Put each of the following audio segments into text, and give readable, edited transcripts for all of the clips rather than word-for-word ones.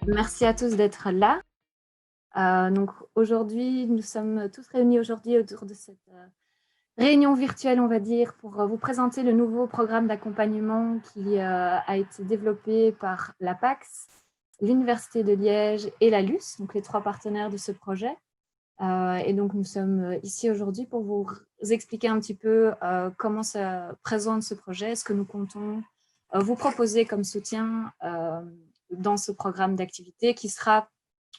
Merci à tous d'être là. Donc aujourd'hui, nous sommes tous réunis aujourd'hui autour de cette réunion virtuelle, on va dire, pour vous présenter le nouveau programme d'accompagnement qui a été développé par l'APAX, l'Université de Liège et la LUS, donc les trois partenaires de ce projet. Et donc nous sommes ici aujourd'hui pour vous expliquer un petit peu comment se présente ce projet, ce que nous comptons vous proposer comme soutien dans ce programme d'activité qui sera,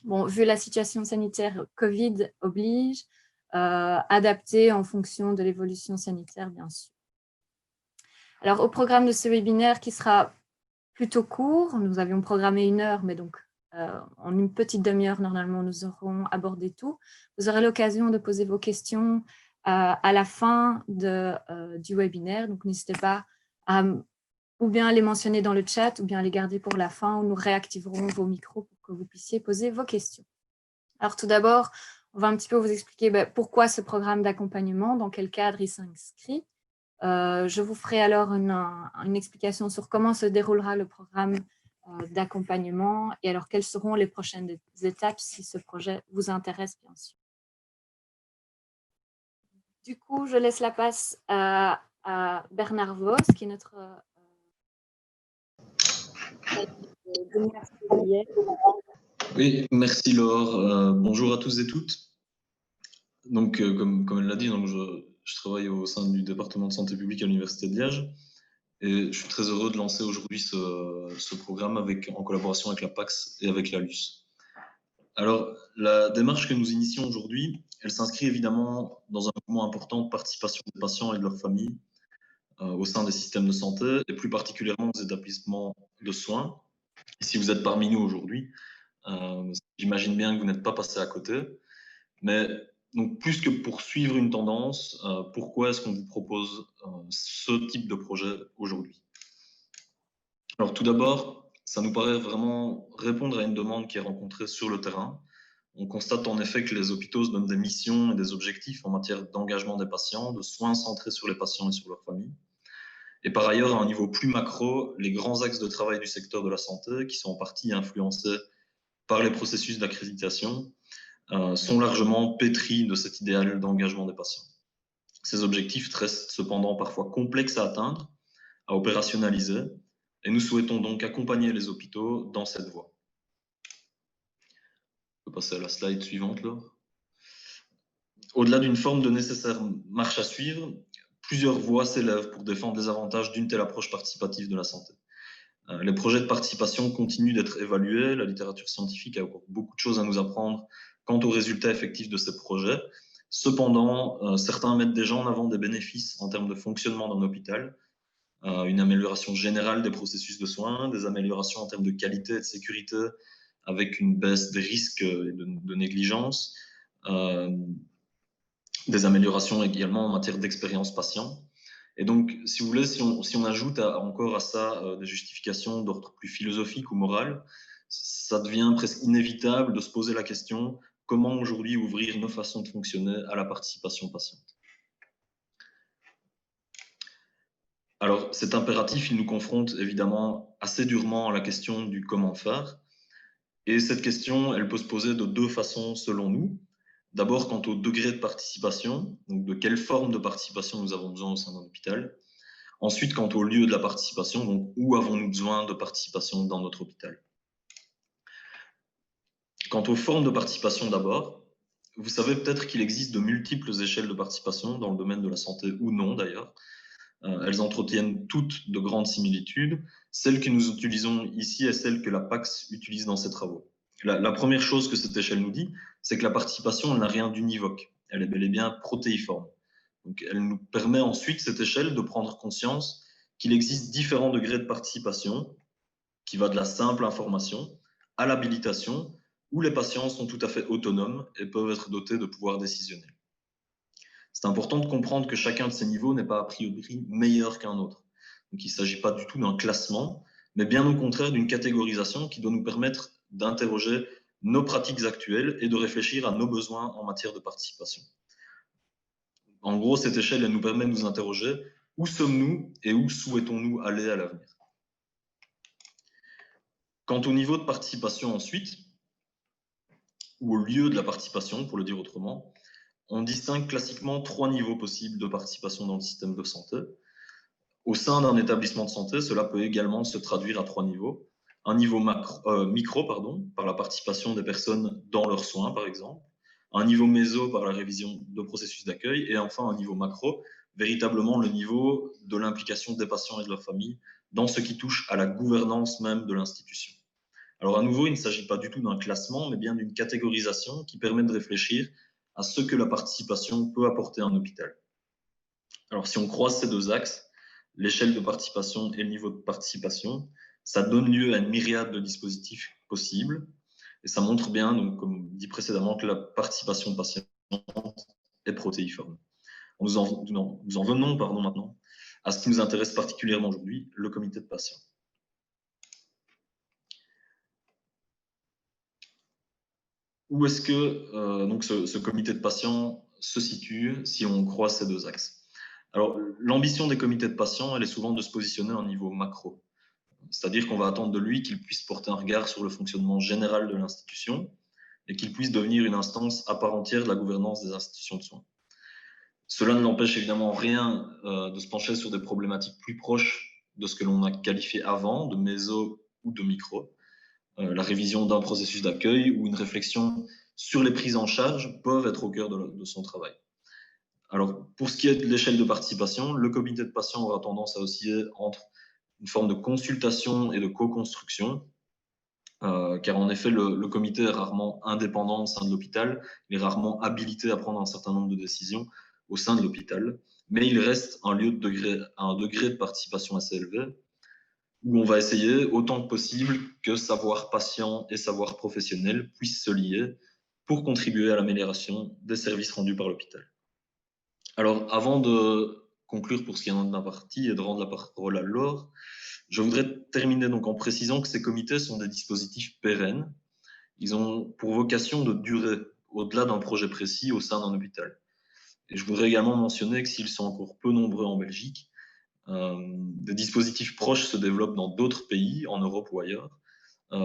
bon, vu la situation sanitaire Covid oblige, adapté en fonction de l'évolution sanitaire, bien sûr. Alors, au programme de ce webinaire qui sera plutôt court, nous avions programmé 1 heure, mais donc en une petite demi-heure, normalement, nous aurons abordé tout. Vous aurez l'occasion de poser vos questions à la fin du webinaire, donc n'hésitez pas à ou bien les mentionner dans le chat, ou bien les garder pour la fin, où nous réactiverons vos micros pour que vous puissiez poser vos questions. Alors tout d'abord, on va un petit peu vous expliquer pourquoi ce programme d'accompagnement, dans quel cadre il s'inscrit. Je vous ferai alors une explication sur comment se déroulera le programme d'accompagnement et alors quelles seront les prochaines étapes si ce projet vous intéresse, bien sûr. Du coup, je laisse la place à Bernard Vos, qui est notre Oui, merci Laure. Bonjour à tous et toutes. Donc, comme elle l'a dit, donc je travaille au sein du département de santé publique à l'Université de Liège et je suis très heureux de lancer aujourd'hui ce programme en collaboration avec la PAX et avec la LUS. Alors, la démarche que nous initions aujourd'hui, elle s'inscrit évidemment dans un mouvement important de participation des patients et de leurs familles au sein des systèmes de santé et plus particulièrement aux établissements de soins. Et si vous êtes parmi nous aujourd'hui, j'imagine bien que vous n'êtes pas passé à côté, mais donc plus que pour suivre une tendance, pourquoi est-ce qu'on vous propose ce type de projet aujourd'hui? Alors tout d'abord, ça nous paraît vraiment répondre à une demande qui est rencontrée sur le terrain. On constate en effet que les hôpitaux se donnent des missions et des objectifs en matière d'engagement des patients, de soins centrés sur les patients et sur leurs familles. Et par ailleurs, à un niveau plus macro, les grands axes de travail du secteur de la santé, qui sont en partie influencés par les processus d'accréditation, sont largement pétris de cet idéal d'engagement des patients. Ces objectifs restent cependant parfois complexes à atteindre, à opérationnaliser, et nous souhaitons donc accompagner les hôpitaux dans cette voie. On peut passer à la slide suivante, là. Au-delà d'une forme de nécessaire marche à suivre, plusieurs voies s'élèvent pour défendre les avantages d'une telle approche participative de la santé. Les projets de participation continuent d'être évalués, la littérature scientifique a encore beaucoup de choses à nous apprendre quant aux résultats effectifs de ces projets. Cependant, certains mettent déjà en avant des bénéfices en termes de fonctionnement d'un hôpital, une amélioration générale des processus de soins, des améliorations en termes de qualité et de sécurité avec une baisse des risques et de négligence, des améliorations également en matière d'expérience patient. Et donc, si vous voulez, si on ajoute encore à ça des justifications d'ordre plus philosophique ou moral, ça devient presque inévitable de se poser la question comment aujourd'hui ouvrir nos façons de fonctionner à la participation patiente. Alors, cet impératif, il nous confronte évidemment assez durement à la question du comment faire. Et cette question, elle peut se poser de deux façons selon nous. D'abord, quant au degré de participation, donc de quelle forme de participation nous avons besoin au sein d'un hôpital. Ensuite, quant au lieu de la participation, donc où avons-nous besoin de participation dans notre hôpital? Quant aux formes de participation d'abord, vous savez peut-être qu'il existe de multiples échelles de participation dans le domaine de la santé ou non d'ailleurs. Elles entretiennent toutes de grandes similitudes. Celle que nous utilisons ici est celle que la PAX utilise dans ses travaux. La première chose que cette échelle nous dit, c'est que la participation n'a rien d'univoque. Elle est bel et bien protéiforme. Donc, elle nous permet ensuite, cette échelle, de prendre conscience qu'il existe différents degrés de participation, qui va de la simple information à l'habilitation, où les patients sont tout à fait autonomes et peuvent être dotés de pouvoirs décisionnels. C'est important de comprendre que chacun de ces niveaux n'est pas a priori meilleur qu'un autre. Donc, il ne s'agit pas du tout d'un classement, mais bien au contraire d'une catégorisation qui doit nous permettre d'interroger nos pratiques actuelles et de réfléchir à nos besoins en matière de participation. en gros, cette échelle, elle nous permet de nous interroger où sommes-nous et où souhaitons-nous aller à l'avenir. Quant au niveau de participation ensuite, ou au lieu de la participation, pour le dire autrement, on distingue classiquement 3 niveaux possibles de participation dans le système de santé. Au sein d'un établissement de santé, cela peut également se traduire à 3 niveaux. Un niveau micro, par la participation des personnes dans leurs soins, par exemple. Un niveau méso, par la révision de processus d'accueil. Et enfin, un niveau macro, véritablement le niveau de l'implication des patients et de leur famille dans ce qui touche à la gouvernance même de l'institution. Alors à nouveau, il ne s'agit pas du tout d'un classement, mais bien d'une catégorisation qui permet de réfléchir à ce que la participation peut apporter à un hôpital. Alors si on croise ces deux axes, l'échelle de participation et le niveau de participation, ça donne lieu à une myriade de dispositifs possibles. Et ça montre bien, donc, comme dit précédemment, que la participation patiente est protéiforme. Nous en venons maintenant à ce qui nous intéresse particulièrement aujourd'hui, le comité de patients. Où est-ce que donc ce comité de patients se situe si on croise ces deux axes? Alors, l'ambition des comités de patients, elle est souvent de se positionner à un niveau macro. C'est-à-dire qu'on va attendre de lui qu'il puisse porter un regard sur le fonctionnement général de l'institution et qu'il puisse devenir une instance à part entière de la gouvernance des institutions de soins. Cela ne l'empêche évidemment rien de se pencher sur des problématiques plus proches de ce que l'on a qualifié avant, de méso ou de micro. La révision d'un processus d'accueil ou une réflexion sur les prises en charge peuvent être au cœur de son travail. Alors, pour ce qui est de l'échelle de participation, le comité de patients aura tendance à osciller entre une forme de consultation et de co-construction, car en effet, le comité est rarement indépendant au sein de l'hôpital, il est rarement habilité à prendre un certain nombre de décisions au sein de l'hôpital, mais il reste un degré de participation assez élevé, où on va essayer autant que possible que savoir patient et savoir professionnel puissent se lier pour contribuer à l'amélioration des services rendus par l'hôpital. Alors, avant de conclure pour ce qui est de ma partie et de rendre la parole à Laure, je voudrais terminer donc en précisant que ces comités sont des dispositifs pérennes. Ils ont pour vocation de durer au-delà d'un projet précis au sein d'un hôpital. Et je voudrais également mentionner que s'ils sont encore peu nombreux en Belgique, des dispositifs proches se développent dans d'autres pays, en Europe ou ailleurs,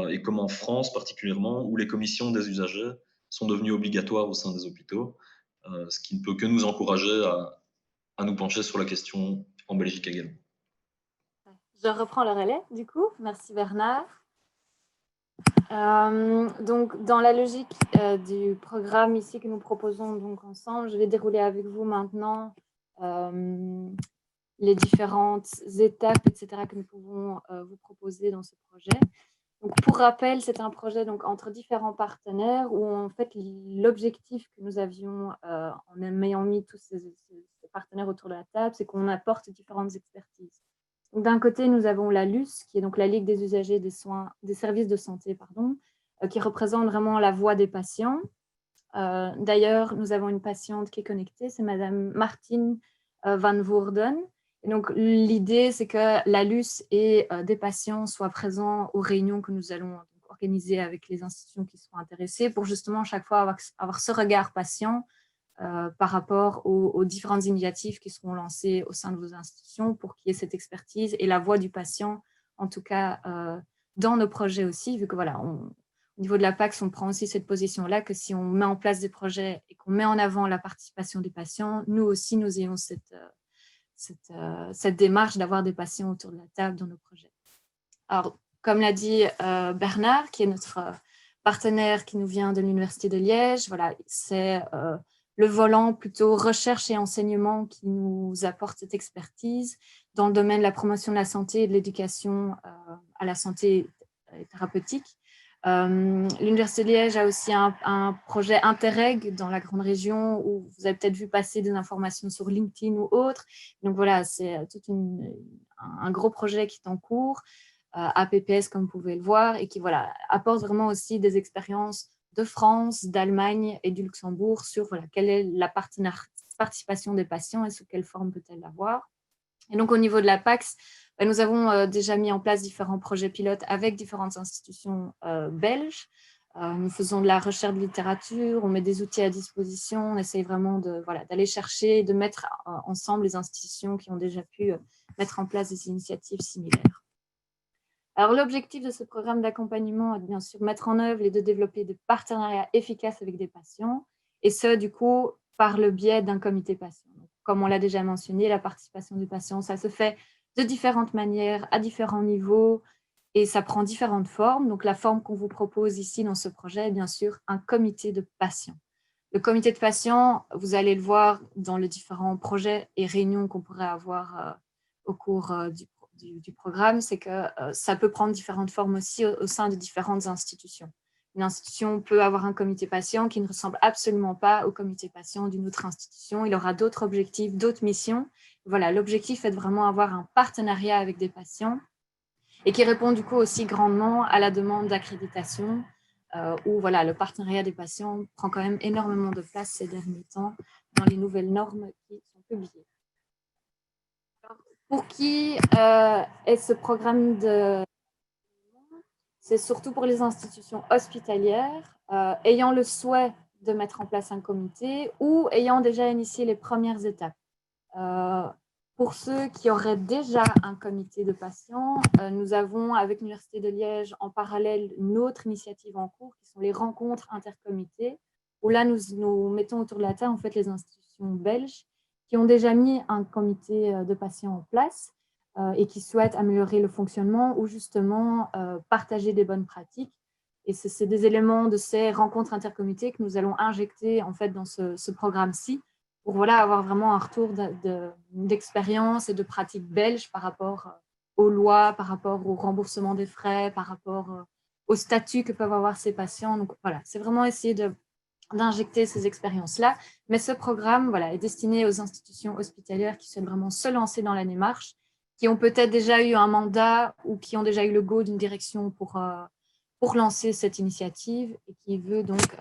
et comme en France particulièrement, où les commissions des usagers sont devenues obligatoires au sein des hôpitaux, ce qui ne peut que nous encourager à nous pencher sur la question en Belgique également. Je reprends le relais, du coup. Merci Bernard. Donc, dans la logique du programme ici que nous proposons donc ensemble, je vais dérouler avec vous maintenant les différentes étapes, etc., que nous pouvons vous proposer dans ce projet. Donc, pour rappel, c'est un projet donc, entre différents partenaires où, en fait, l'objectif que nous avions en ayant mis tous ces partenaires autour de la table, c'est qu'on apporte différentes expertises. D'un côté, nous avons la LUS, qui est donc la Ligue des usagers des services de santé, qui représente vraiment la voix des patients. D'ailleurs, nous avons une patiente qui est connectée, c'est Madame Martine Van Woerden. Et donc, l'idée, c'est que la LUS et des patients soient présents aux réunions que nous allons organiser avec les institutions qui seront intéressées pour justement chaque fois avoir ce regard patient par rapport aux différentes initiatives qui seront lancées au sein de vos institutions pour qu'il y ait cette expertise et la voix du patient, en tout cas dans nos projets aussi, vu que voilà, au niveau de la PACS, on prend aussi cette position-là que si on met en place des projets et qu'on met en avant la participation des patients, nous aussi, nous ayons cette démarche d'avoir des patients autour de la table dans nos projets. Alors, comme l'a dit Bernard, qui est notre partenaire qui nous vient de l'Université de Liège, voilà, c'est le volant plutôt recherche et enseignement qui nous apporte cette expertise dans le domaine de la promotion de la santé et de l'éducation à la santé thérapeutique. L'Université de Liège a aussi un projet Interreg dans la grande région où vous avez peut-être vu passer des informations sur LinkedIn ou autre. Donc voilà, c'est tout un gros projet qui est en cours, APPS comme vous pouvez le voir, et qui voilà, apporte vraiment aussi des expériences de France, d'Allemagne et du Luxembourg sur voilà, quelle est la participation des patients et sous quelle forme peut-elle avoir. Et donc, au niveau de la PACS, nous avons déjà mis en place différents projets pilotes avec différentes institutions belges. Nous faisons de la recherche de littérature, on met des outils à disposition, on essaye vraiment d'aller chercher, de mettre ensemble les institutions qui ont déjà pu mettre en place des initiatives similaires. Alors, l'objectif de ce programme d'accompagnement est de bien sûr mettre en œuvre et de développer des partenariats efficaces avec des patients, et ce, du coup, par le biais d'un comité patient. Donc, comme on l'a déjà mentionné, la participation des patients, ça se fait de différentes manières, à différents niveaux, et ça prend différentes formes. Donc, la forme qu'on vous propose ici dans ce projet est bien sûr un comité de patients. Le comité de patients, vous allez le voir dans les différents projets et réunions qu'on pourrait avoir au cours du programme, c'est que ça peut prendre différentes formes aussi au sein de différentes institutions. Une institution peut avoir un comité patient qui ne ressemble absolument pas au comité patient d'une autre institution. Il aura d'autres objectifs, d'autres missions. Voilà, l'objectif est de vraiment avoir un partenariat avec des patients et qui répond du coup aussi grandement à la demande d'accréditation, où voilà, le partenariat des patients prend quand même énormément de place ces derniers temps dans les nouvelles normes qui sont publiées. Alors, pour qui est ce programme de... C'est surtout pour les institutions hospitalières ayant le souhait de mettre en place un comité ou ayant déjà initié les premières étapes. Pour ceux qui auraient déjà un comité de patients, nous avons avec l'Université de Liège en parallèle une autre initiative en cours qui sont les rencontres intercomités, où là nous mettons autour de la table en fait les institutions belges qui ont déjà mis un comité de patients en place et qui souhaitent améliorer le fonctionnement ou justement partager des bonnes pratiques. Et c'est des éléments de ces rencontres intercomités que nous allons injecter en fait dans ce programme-ci, pour voilà, avoir vraiment un retour d'expérience et de pratiques belges par rapport aux lois, par rapport au remboursement des frais, par rapport au statut que peuvent avoir ces patients. Donc voilà, c'est vraiment essayer d'injecter ces expériences-là. Mais ce programme voilà, est destiné aux institutions hospitalières qui souhaitent vraiment se lancer dans la démarche, qui ont peut-être déjà eu un mandat ou qui ont déjà eu le go d'une direction pour lancer cette initiative et qui veut donc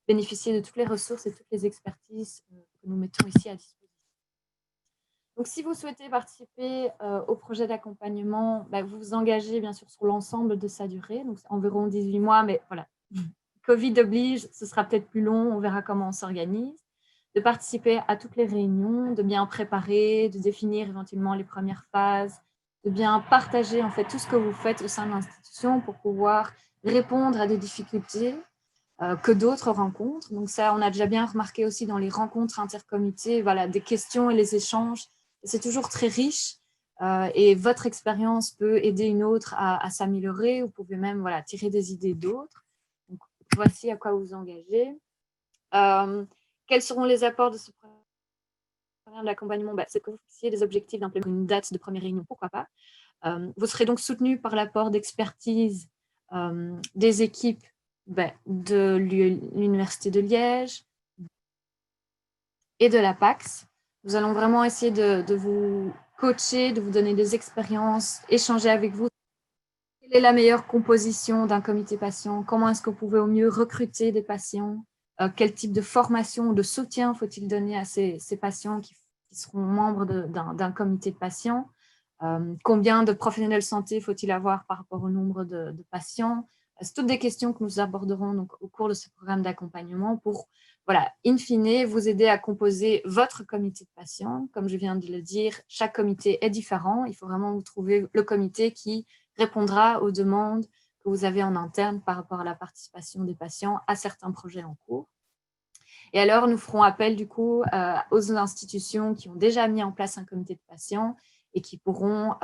bénéficier de toutes les ressources et toutes les expertises que nous mettons ici à disposition. Donc, si vous souhaitez participer au projet d'accompagnement, vous vous engagez bien sûr sur l'ensemble de sa durée, donc environ 18 mois, mais voilà, Covid oblige, ce sera peut-être plus long, on verra comment on s'organise, de participer à toutes les réunions, de bien préparer, de définir éventuellement les premières phases, de bien partager en fait tout ce que vous faites au sein de l'institution pour pouvoir répondre à des difficultés que d'autres rencontrent. Donc ça, on a déjà bien remarqué aussi dans les rencontres intercomités, voilà, des questions et les échanges, c'est toujours très riche et votre expérience peut aider une autre à s'améliorer. Vous pouvez même voilà, tirer des idées d'autres. Donc, voici à quoi vous engagez. Quels seront les apports de ce programme d'accompagnement? C'est que vous fixiez des objectifs d'implémenter une date de première réunion, pourquoi pas. Vous serez donc soutenu par l'apport d'expertise des équipes de l'Université de Liège et de la PAX. Nous allons vraiment essayer de vous coacher, de vous donner des expériences, échanger avec vous. Quelle est la meilleure composition d'un comité patient? Comment est-ce que vous pouvez au mieux recruter des patients? Quel type de formation ou de soutien faut-il donner à ces patients qui seront membres d'un comité de patients? Combien de professionnels de santé faut-il avoir par rapport au nombre de patients? C'est toutes des questions que nous aborderons donc, au cours de ce programme d'accompagnement pour, voilà, in fine, vous aider à composer votre comité de patients. Comme je viens de le dire, chaque comité est différent. Il faut vraiment vous trouver le comité qui répondra aux demandes que vous avez en interne par rapport à la participation des patients à certains projets en cours. Et alors, nous ferons appel du coup aux institutions qui ont déjà mis en place un comité de patients et qui pourront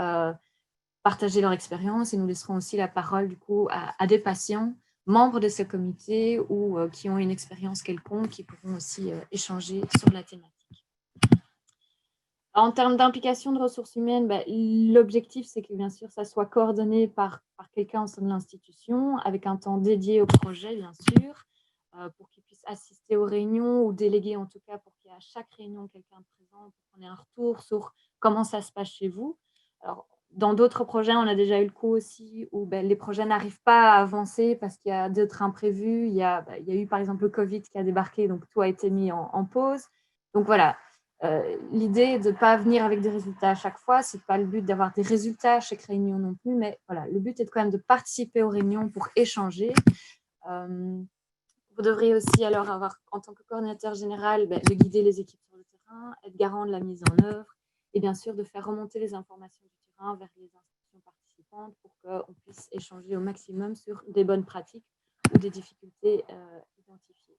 partager leur expérience, et nous laisserons aussi la parole du coup à des patients membres de ce comité ou qui ont une expérience quelconque, qui pourront aussi échanger sur la thématique. En termes d'implication de ressources humaines, l'objectif, c'est que bien sûr, ça soit coordonné par quelqu'un au sein de l'institution, avec un temps dédié au projet, bien sûr, pour qu'il puisse assister aux réunions ou déléguer en tout cas pour qu'il y ait à chaque réunion quelqu'un de présent, pour qu'on ait un retour sur comment ça se passe chez vous. Alors, dans d'autres projets, on a déjà eu le coup aussi où les projets n'arrivent pas à avancer parce qu'il y a d'autres imprévus. Il y a eu par exemple le Covid qui a débarqué, donc tout a été mis en pause. Donc voilà, l'idée de ne pas venir avec des résultats à chaque fois, ce n'est pas le but d'avoir des résultats à chaque réunion non plus, mais voilà, le but est quand même de participer aux réunions pour échanger, Vous devriez aussi alors avoir, en tant que coordinateur général, de guider les équipes sur le terrain, être garant de la mise en œuvre et bien sûr de faire remonter les informations du terrain vers les institutions participantes pour qu'on puisse échanger au maximum sur des bonnes pratiques ou des difficultés identifiées.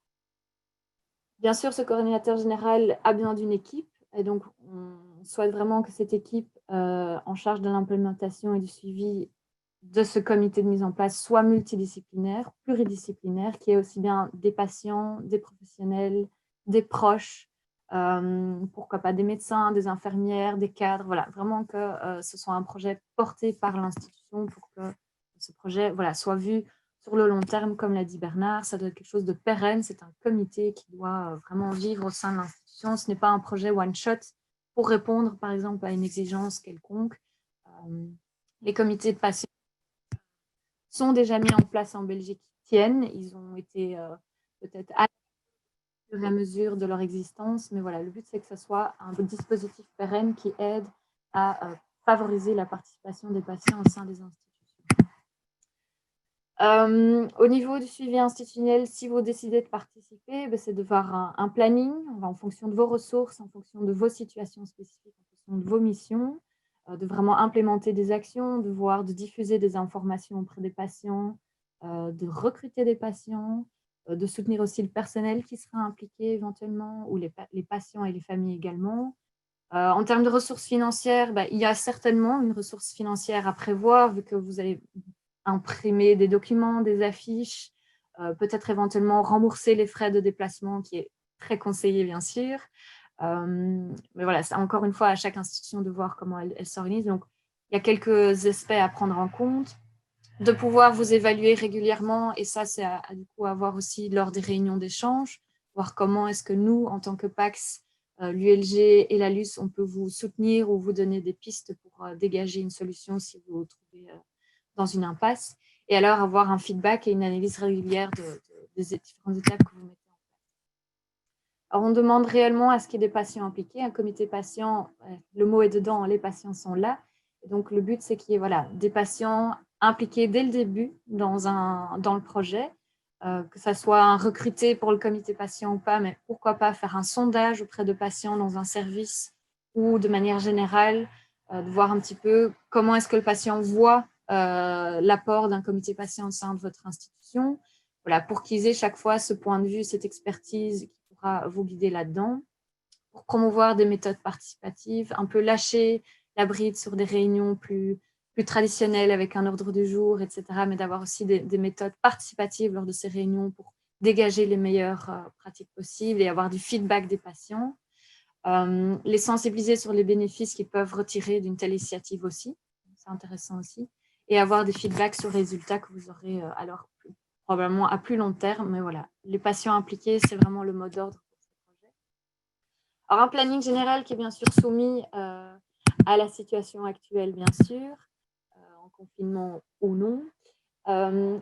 Bien sûr, ce coordinateur général a besoin d'une équipe et donc on souhaite vraiment que cette équipe en charge de l'implémentation et du suivi de ce comité de mise en place soit multidisciplinaire, pluridisciplinaire, qui est aussi bien des patients, des professionnels, des proches, pourquoi pas des médecins, des infirmières, des cadres, voilà, vraiment que ce soit un projet porté par l'institution pour que ce projet soit vu sur le long terme, comme l'a dit Bernard, ça doit être quelque chose de pérenne, c'est un comité qui doit vraiment vivre au sein de l'institution, ce n'est pas un projet one-shot pour répondre par exemple à une exigence quelconque. Les comités de patients sont déjà mis en place en Belgique, tiennent. Ils ont été peut-être à la mesure de leur existence, mais voilà, le but c'est que ce soit un dispositif pérenne qui aide à favoriser la participation des patients au sein des institutions. Au niveau du suivi institutionnel, si vous décidez de participer, c'est de voir un planning en fonction de vos ressources, en fonction de vos situations spécifiques, en fonction de vos missions, de vraiment implémenter des actions, de diffuser des informations auprès des patients, de recruter des patients, de soutenir aussi le personnel qui sera impliqué éventuellement, ou les patients et les familles également. En termes de ressources financières, il y a certainement une ressource financière à prévoir, vu que vous allez imprimer des documents, des affiches, peut-être éventuellement rembourser les frais de déplacement, qui est très conseillé, bien sûr. Mais voilà, c'est encore une fois à chaque institution de voir comment elle s'organise. Donc, il y a quelques aspects à prendre en compte, de pouvoir vous évaluer régulièrement, et ça, c'est du coup à voir aussi lors des réunions d'échange, voir comment est-ce que nous, en tant que PACS, l'ULG et la LUS, on peut vous soutenir ou vous donner des pistes pour dégager une solution si vous vous trouvez dans une impasse, et alors avoir un feedback et une analyse régulière des différentes étapes que vous mettez en place. Alors, on demande réellement à ce qu'il y ait des patients impliqués, un comité patient, le mot est dedans, les patients sont là, et donc le but c'est qu'il y ait des patients impliqués dès le début dans le projet, que ça soit recruté pour le comité patient ou pas, mais pourquoi pas faire un sondage auprès de patients dans un service ou de manière générale, de voir un petit peu comment est-ce que le patient voit l'apport d'un comité patient au sein de votre institution, voilà, pour qu'ils aient chaque fois ce point de vue, cette expertise qui pourra vous guider là-dedans, pour promouvoir des méthodes participatives, un peu lâcher la bride sur des réunions plus traditionnelles avec un ordre du jour, etc., mais d'avoir aussi des méthodes participatives lors de ces réunions pour dégager les meilleures pratiques possibles et avoir du feedback des patients. Les sensibiliser sur les bénéfices qu'ils peuvent retirer d'une telle initiative aussi, c'est intéressant aussi, et avoir des feedbacks sur les résultats que vous aurez alors probablement à plus long terme, mais voilà, les patients impliqués, c'est vraiment le mot d'ordre pour ce projet. Alors, un planning général qui est bien sûr soumis à la situation actuelle, bien sûr, en confinement ou non.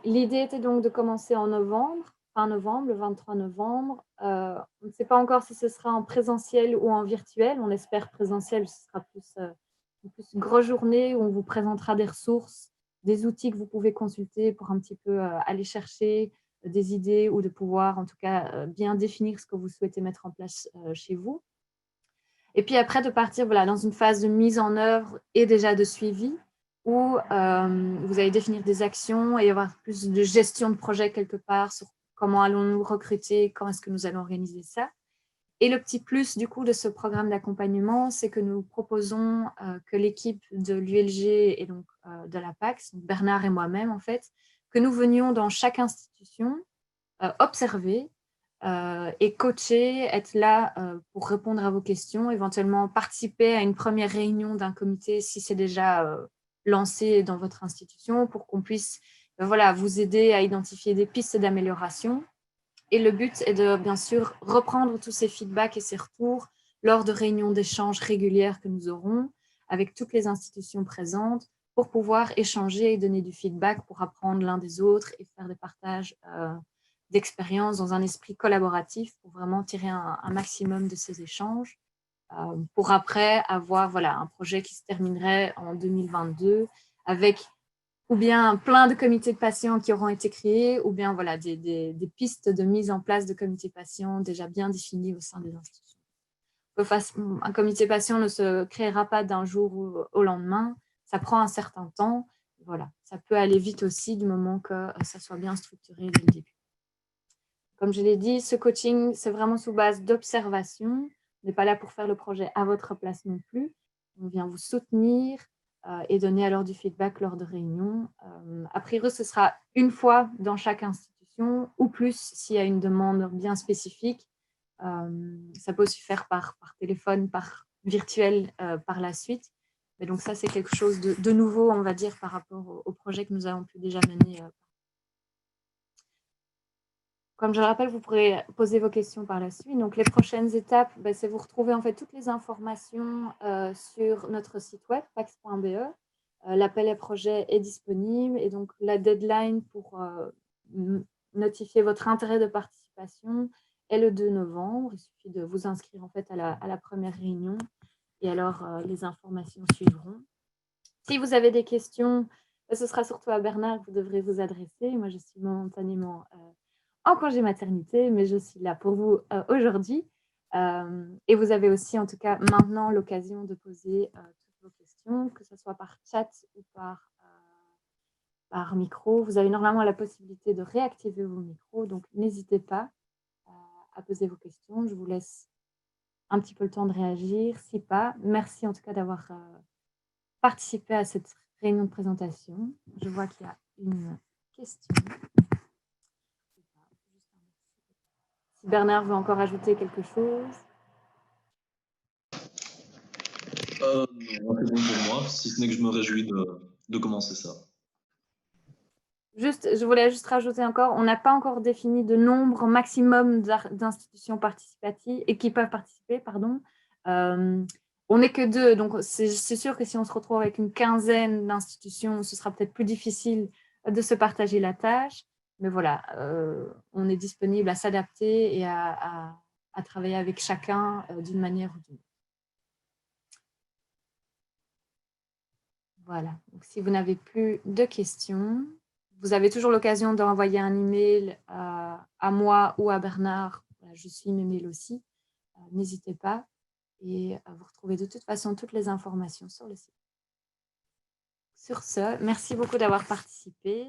L'idée était donc de commencer en novembre, fin novembre, le 23 novembre. On ne sait pas encore si ce sera en présentiel ou en virtuel. On espère présentiel, ce sera plus une grosse journée où on vous présentera des ressources, des outils que vous pouvez consulter pour un petit peu aller chercher des idées ou de pouvoir en tout cas bien définir ce que vous souhaitez mettre en place chez vous. Et puis après, de partir dans une phase de mise en œuvre et déjà de suivi, où vous allez définir des actions et avoir plus de gestion de projet quelque part sur comment allons-nous recruter, comment est-ce que nous allons organiser ça. Et le petit plus du coup de ce programme d'accompagnement, c'est que nous proposons que l'équipe de l'ULG et donc de la PACS, Bernard et moi-même en fait, que nous venions dans chaque institution observer et coacher, être là pour répondre à vos questions, éventuellement participer à une première réunion d'un comité si c'est déjà lancé dans votre institution pour qu'on puisse vous aider à identifier des pistes d'amélioration. Et le but est de, bien sûr, reprendre tous ces feedbacks et ces retours lors de réunions d'échange régulières que nous aurons avec toutes les institutions présentes pour pouvoir échanger et donner du feedback pour apprendre l'un des autres et faire des partages d'expériences dans un esprit collaboratif pour vraiment tirer un maximum de ces échanges pour après avoir un projet qui se terminerait en 2022 avec ou bien plein de comités de patients qui auront été créés, ou bien voilà, des pistes de mise en place de comités patients déjà bien définies au sein des institutions. Un comité patient ne se créera pas d'un jour au lendemain, ça prend un certain temps. Voilà, ça peut aller vite aussi du moment que ça soit bien structuré dès le début. Comme je l'ai dit, ce coaching, c'est vraiment sous base d'observation. On n'est pas là pour faire le projet à votre place non plus. On vient vous soutenir et donner alors du feedback lors de réunions. A priori, ce sera une fois dans chaque institution ou plus s'il y a une demande bien spécifique. Ça peut aussi faire par téléphone, par virtuel par la suite. Mais donc ça, c'est quelque chose de nouveau, on va dire, par rapport au projet que nous avons pu déjà mener. Comme je le rappelle, vous pourrez poser vos questions par la suite. Donc, les prochaines étapes, c'est vous retrouver en fait toutes les informations sur notre site web, pax.be. L'appel à projet est disponible et donc la deadline pour notifier votre intérêt de participation est le 2 novembre. Il suffit de vous inscrire en fait à la première réunion et alors les informations suivront. Si vous avez des questions, ce sera surtout à Bernard que vous devrez vous adresser. Moi, je suis momentanément en congé maternité, mais je suis là pour vous aujourd'hui. Et vous avez aussi, en tout cas, maintenant l'occasion de poser toutes vos questions, que ce soit par chat ou par micro. Vous avez normalement la possibilité de réactiver vos micros, donc n'hésitez pas à poser vos questions. Je vous laisse un petit peu le temps de réagir. Si pas, merci en tout cas d'avoir participé à cette réunion de présentation. Je vois qu'il y a une question. Si Bernard veut encore ajouter quelque chose. Non, c'est bon pour moi, si ce n'est que je me réjouis de commencer ça. Je voulais juste rajouter encore, on n'a pas encore défini de nombre maximum d'institutions participatives et qui peuvent participer, pardon. On n'est que 2, donc c'est sûr que si on se retrouve avec une quinzaine d'institutions, ce sera peut-être plus difficile de se partager la tâche. Mais voilà, on est disponible à s'adapter et à travailler avec chacun d'une manière ou d'une autre. Voilà, donc si vous n'avez plus de questions, vous avez toujours l'occasion d'envoyer un email à moi ou à Bernard. Je suis mes mails aussi. N'hésitez pas. Et vous retrouvez de toute façon toutes les informations sur le site. Sur ce, merci beaucoup d'avoir participé.